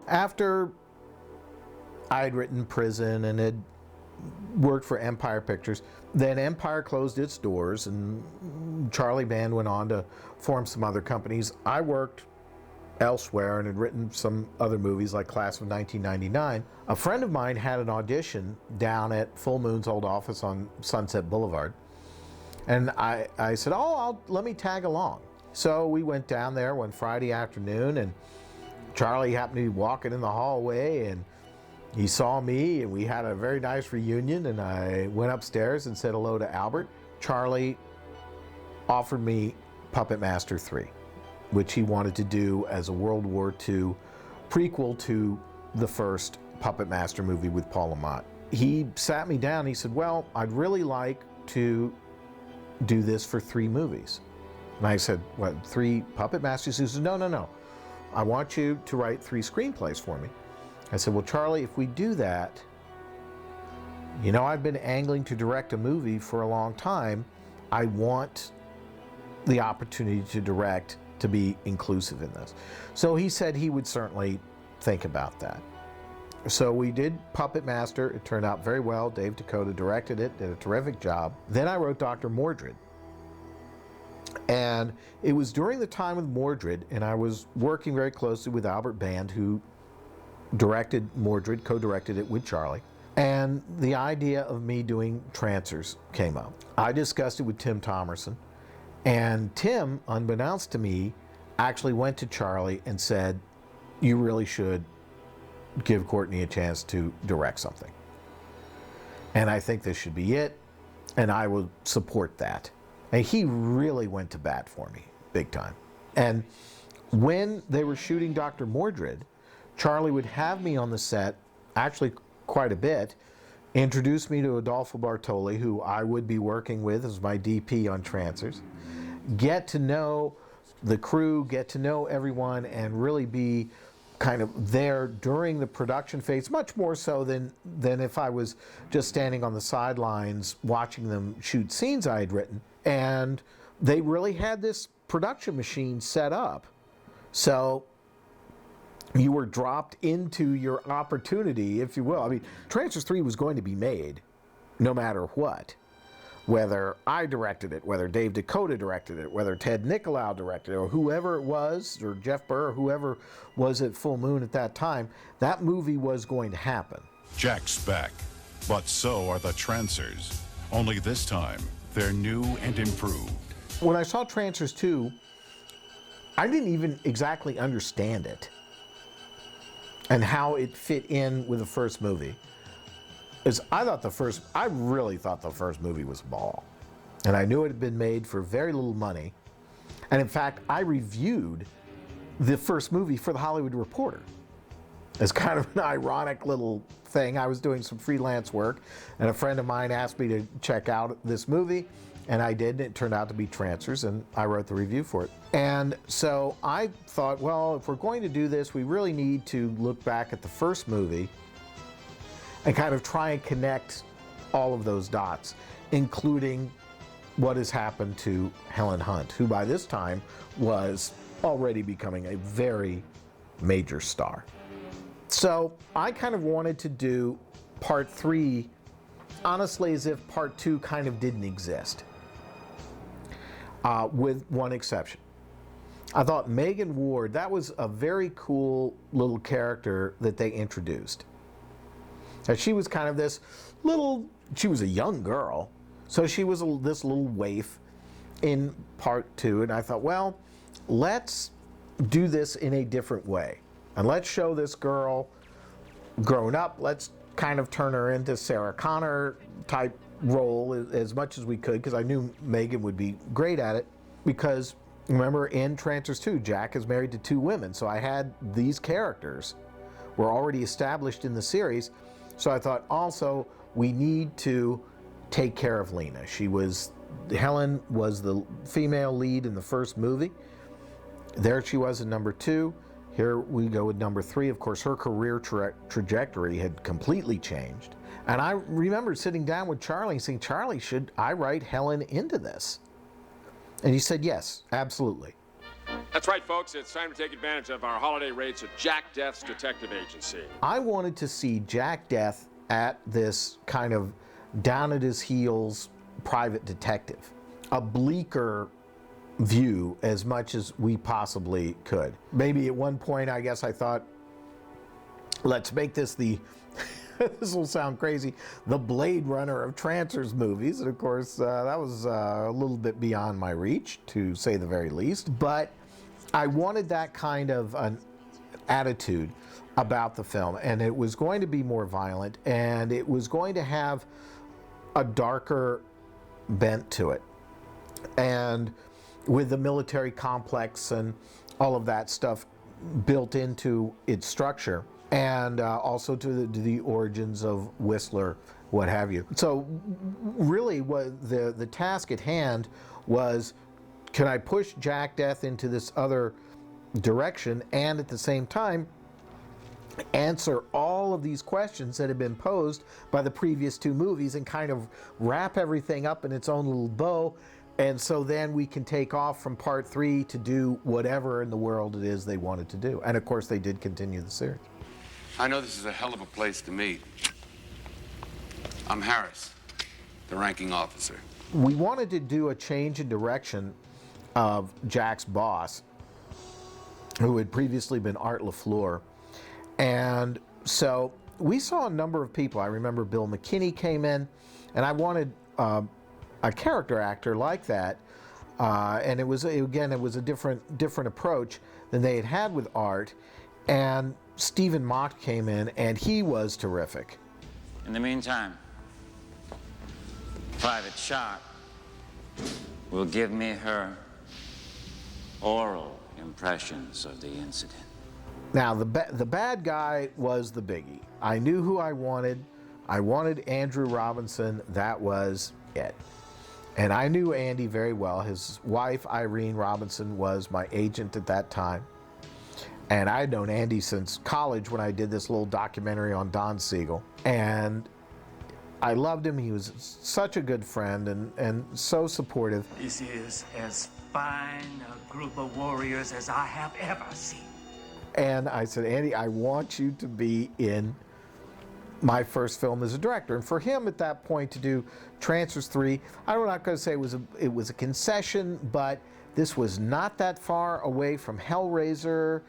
After I had written Prison and had worked for Empire Pictures, then Empire closed its doors and Charlie Band went on to form some other companies. I worked elsewhere and had written some other movies like Class of 1999. A friend of mine had an audition down at Full Moon's old office on Sunset Boulevard. And I said, let me tag along. So we went down there one Friday afternoon, and Charlie happened to be walking in the hallway, and he saw me, and we had a very nice reunion, and I went upstairs and said hello to Albert. Charlie offered me Puppet Master 3, which he wanted to do as a World War II prequel to the first Puppet Master movie with Paul Amat. He sat me down, he said, well, I'd really like to do this for 3 movies. And I said, what, 3 Puppet Masters? He said, no. I want you to write 3 screenplays for me. I said, well, Charlie, if we do that, you know, I've been angling to direct a movie for a long time. I want the opportunity to direct to be inclusive in this. So he said he would certainly think about that. So we did Puppet Master. It turned out very well. Dave Dakota directed it, did a terrific job. Then I wrote Dr. Mordred. And it was during the time with Mordred, and I was working very closely with Albert Band, who directed Mordred, co-directed it with Charlie. And the idea of me doing Trancers came up. I discussed it with Tim Thomerson, and Tim, unbeknownst to me, actually went to Charlie and said, you really should give Courtney a chance to direct something. And I think this should be it, and I will support that. And he really went to bat for me, big time. And when they were shooting Dr. Mordred, Charlie would have me on the set, actually quite a bit, introduce me to Adolfo Bartoli, who I would be working with as my DP on Trancers, get to know the crew, get to know everyone, and really be kind of there during the production phase, much more so than if I was just standing on the sidelines watching them shoot scenes I had written. And they really had this production machine set up. So you were dropped into your opportunity, if you will. I mean, Trancers 3 was going to be made no matter what. Whether I directed it, whether Dave Dakota directed it, whether Ted Nicolau directed it, or whoever it was, or Jeff Burr, or whoever was at Full Moon at that time, that movie was going to happen. Jack's back, but so are the Trancers. Only this time, they're new and improved. When I saw Trancers 2, I didn't even exactly understand it and how it fit in with the first movie. I really thought the first movie was a ball. And I knew it had been made for very little money. And in fact, I reviewed the first movie for The Hollywood Reporter. It's kind of an ironic little thing. I was doing some freelance work, and a friend of mine asked me to check out this movie, and I did, and it turned out to be Trancers, and I wrote the review for it. And so I thought, well, if we're going to do this, we really need to look back at the first movie and kind of try and connect all of those dots, including what has happened to Helen Hunt, who by this time was already becoming a very major star. So I kind of wanted to do part 3, honestly, as if part 2 kind of didn't exist, with one exception. I thought Megan Ward, that was a very cool little character that they introduced. And she was kind of this she was a young girl, so she was this little waif in part 2, and I thought, well, let's do this in a different way. And let's show this girl grown up. Let's kind of turn her into Sarah Connor type role as much as we could, because I knew Megan would be great at it. Because remember, in Trancers 2, Jack is married to 2 women, so I had these characters were already established in the series. So I thought also we need to take care of Lena. Helen was the female lead in the first movie. There she was in number 2. Here we go with number 3. Of course, her career trajectory had completely changed. And I remember sitting down with Charlie and saying, Charlie, should I write Helen into this? And he said, yes, absolutely. That's right, folks. It's time to take advantage of our holiday rates at Jack Deth's Detective Agency. I wanted to see Jack Deth at this kind of down at his heels private detective. A bleaker view as much as we possibly could. Maybe at one point, I guess I thought, let's make this the, this will sound crazy, the Blade Runner of Trancers movies. And of course, that was a little bit beyond my reach, to say the very least. But I wanted that kind of an attitude about the film, and it was going to be more violent, and it was going to have a darker bent to it. And with the military complex and all of that stuff built into its structure, and also to the origins of Whistler, what have you. So really what the task at hand was, can I push Jack Deth into this other direction and at the same time answer all of these questions that have been posed by the previous two movies and kind of wrap everything up in its own little bow, and so then we can take off from part 3 to do whatever in the world it is they wanted to do. And of course they did continue the series. I know this is a hell of a place to meet. I'm Harris, the ranking officer. We wanted to do a change in direction of Jack's boss, who had previously been Art LaFleur. And so we saw a number of people. I remember Bill McKinney came in, and I wanted a character actor like that. And it was, again, it was a different approach than they had with Art. And Stephen Mott came in, and he was terrific. In the meantime, Private Sharp will give me her oral impressions of the incident. Now, the bad guy was the biggie. I knew who I wanted. I wanted Andrew Robinson. That was it. And I knew Andy very well. His wife, Irene Robinson, was my agent at that time. And I'd known Andy since college when I did this little documentary on Don Siegel. And I loved him. He was such a good friend and so supportive. This is as fine a group of warriors as I have ever seen. And I said, Andy, I want you to be in my first film as a director. And for him at that point to do Trancers 3, I'm not going to say it was a concession, but this was not that far away from Hellraiser.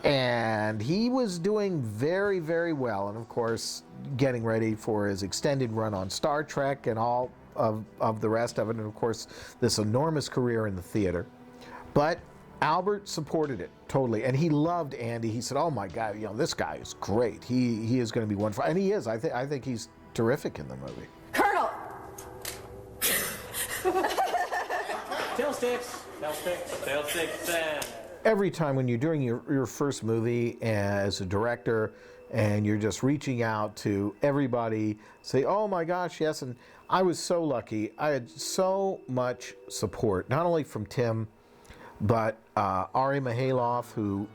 And he was doing very, very well. And of course, getting ready for his extended run on Star Trek and all of the rest of it. And of course, this enormous career in the theater. But Albert supported it totally, and he loved Andy. He said, "Oh my God, you know, this guy is great. He is going to be wonderful," and he is. I think he's terrific in the movie. Colonel. Tail sticks, Sam. Every time when you're doing your first movie as a director, and you're just reaching out to everybody, say, "Oh my gosh, yes," and I was so lucky. I had so much support, not only from Tim, but Ari Mihailoff, who,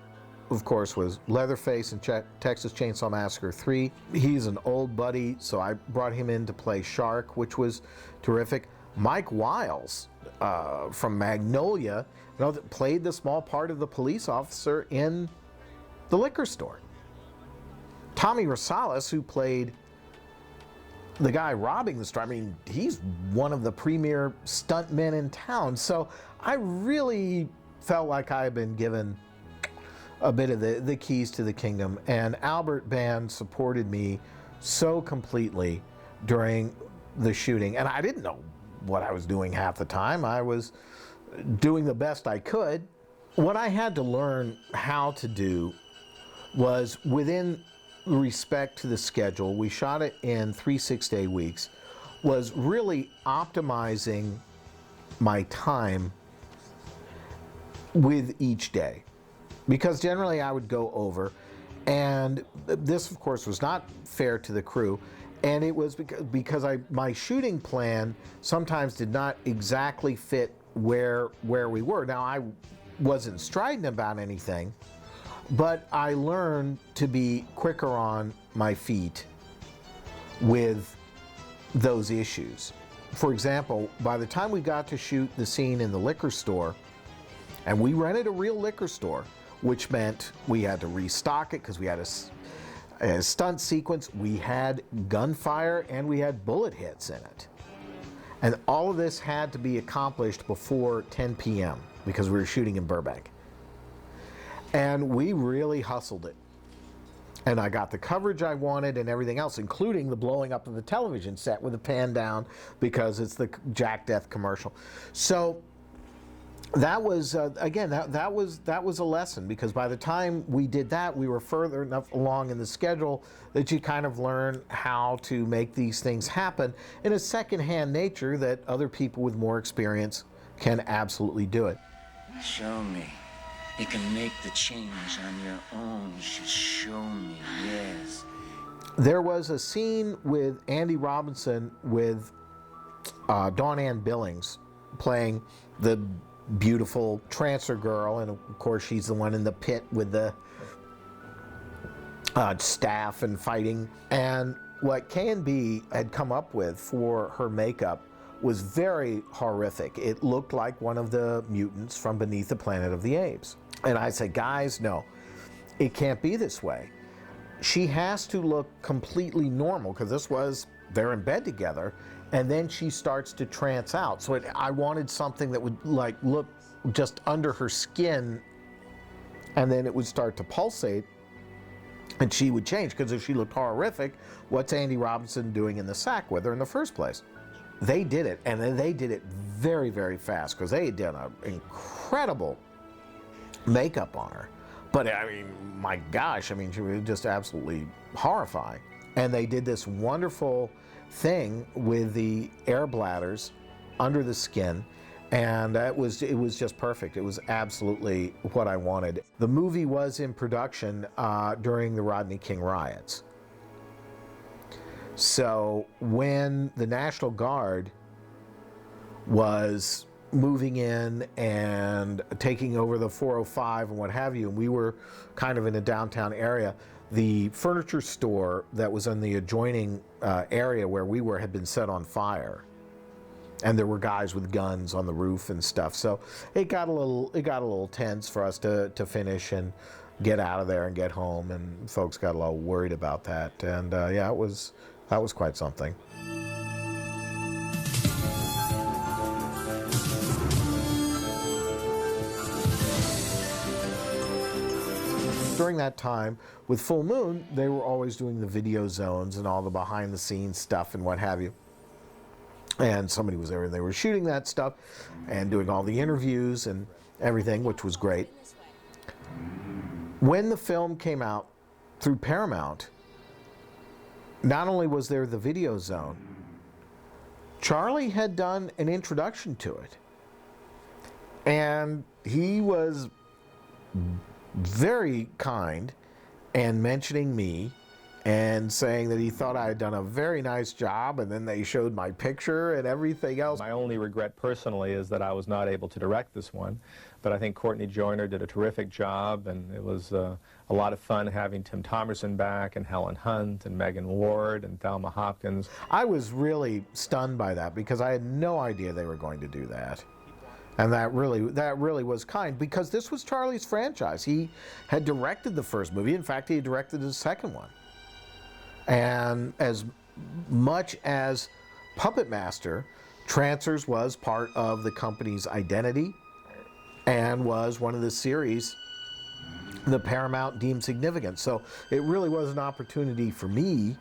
of course, was Leatherface in Texas Chainsaw Massacre 3. He's an old buddy, so I brought him in to play Shark, which was terrific. Mike Wiles from Magnolia, you know, that played the small part of the police officer in the liquor store. Tommy Rosales, who played the guy robbing the store. I mean, he's one of the premier stuntmen in town. So I really felt like I had been given a bit of the keys to the kingdom. And Albert Band supported me so completely during the shooting. And I didn't know what I was doing half the time. I was doing the best I could. What I had to learn how to do was, within respect to the schedule, we shot it in 3 6-day weeks, was really optimizing my time with each day, because generally I would go over, and this of course was not fair to the crew, and it was because my shooting plan sometimes did not exactly fit where we were. Now, I wasn't strident about anything, but I learned to be quicker on my feet with those issues. For example, by the time we got to shoot the scene in the liquor store, And we rented a real liquor store, which meant we had to restock it because we had a stunt sequence, we had gunfire, and we had bullet hits in it. And all of this had to be accomplished before 10 p.m. because we were shooting in Burbank. And we really hustled it. And I got the coverage I wanted and everything else, including the blowing up of the television set with a pan down because it's the Jack Deth commercial. So that was, again, that was a lesson, because by the time we did that, we were further enough along in the schedule that you kind of learn how to make these things happen in a second-hand nature that other people with more experience can absolutely do it. Show me. You can make the change on your own. Just show me, yes. There was a scene with Andy Robinson with Dawn Ann Billings playing the beautiful Trancer girl, and of course she's the one in the pit with the staff and fighting. And what K&B had come up with for her makeup was very horrific. It looked like one of the mutants from Beneath the Planet of the Apes. And I said, guys, no, it can't be this way. She has to look completely normal, because they're in bed together, and then she starts to trance out. So I wanted something that would like look just under her skin, and then it would start to pulsate, and she would change, because if she looked horrific, what's Andy Robinson doing in the sack with her in the first place? They did it, and then they did it very, very fast, because they had done an incredible makeup on her. But I mean, my gosh, I mean, she was just absolutely horrifying. And they did this wonderful thing with the air bladders under the skin, and it was just perfect. It was absolutely what I wanted. The movie was in production during the Rodney King riots. So when the National Guard was moving in and taking over the 405 and what have you, and we were kind of in a downtown area, the furniture store that was in the adjoining area where we were had been set on fire, and there were guys with guns on the roof and stuff. So it got a little tense for us to finish and get out of there and get home, and folks got a little worried about that. And yeah, that was quite something. During that time, with Full Moon, they were always doing the video zones and all the behind-the-scenes stuff and what have you. And somebody was there, and they were shooting that stuff and doing all the interviews and everything, which was great. When the film came out through Paramount, not only was there the video zone, Charlie had done an introduction to it. And he was very kind and mentioning me and saying that he thought I had done a very nice job, and then they showed my picture and everything else. My only regret personally is that I was not able to direct this one, but I think Courtney Joyner did a terrific job, and it was a lot of fun having Tim Thomerson back, and Helen Hunt, and Megan Ward, and Thelma Hopkins. I was really stunned by that, because I had no idea they were going to do that. And that really was kind, because this was Charlie's franchise. He had directed the first movie. In fact, he had directed the second one. And as much as Puppet Master, Trancers was part of the company's identity and was one of the series the Paramount deemed significant. So it really was an opportunity for me,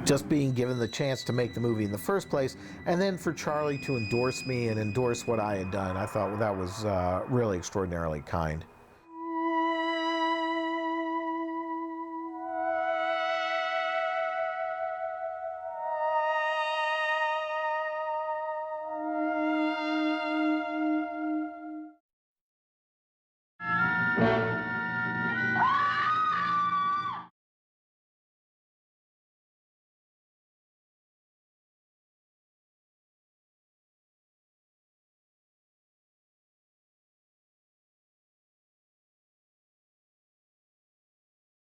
just being given the chance to make the movie in the first place, and then for Charlie to endorse me and endorse what I had done. I thought that was really extraordinarily kind.